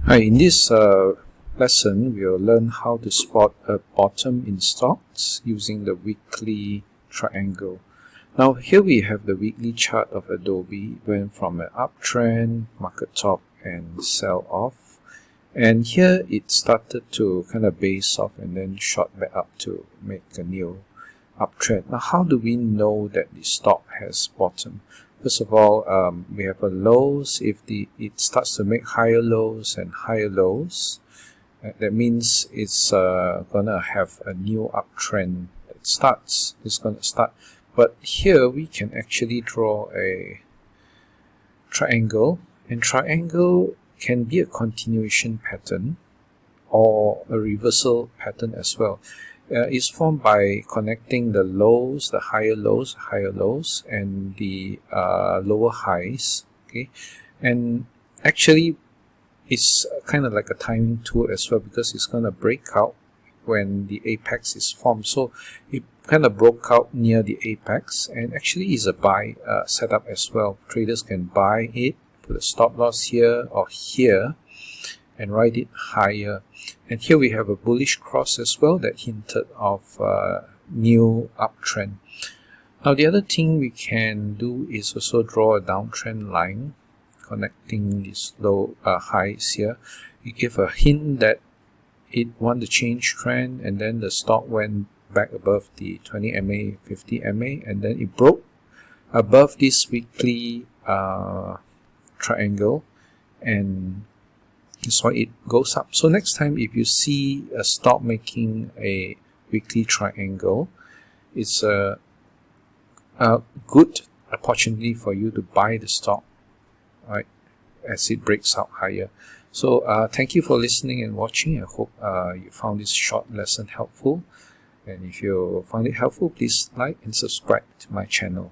Hi, in this lesson, we'll learn how to spot a bottom in stocks using the weekly triangle. Now, here we have the weekly chart of Adobe. Went from an uptrend, market top, and sell off. And here it started to kind of base off and then shot back up to make a new uptrend. Now, how do we know that the stock has bottom? First of all, we have a lows. If it starts to make higher lows and higher lows, that means it's gonna have a new uptrend that starts. It's gonna start. But here we can actually draw a triangle, and triangle can be a continuation pattern or a reversal pattern as well. It's formed by connecting the lows, the higher lows, and the lower highs. Okay, and actually, it's kind of like a timing tool as well, because it's going to break out when the apex is formed. So it kind of broke out near the apex, and actually is a buy setup as well. Traders can buy it, put a stop loss here or here, and ride it higher. And here we have a bullish cross as well that hinted of new uptrend. Now the other thing we can do is also draw a downtrend line connecting these low highs here. It gives a hint that it want to change trend, and then the stock went back above the 20 MA, 50 MA, and then it broke above this weekly triangle, and that's why it goes up. So next time if you see a stock making a weekly triangle, it's a good opportunity for you to buy the stock, right, as it breaks out higher. So thank you for listening and watching. I hope you found this short lesson helpful, and if you found it helpful, please like and subscribe to my channel.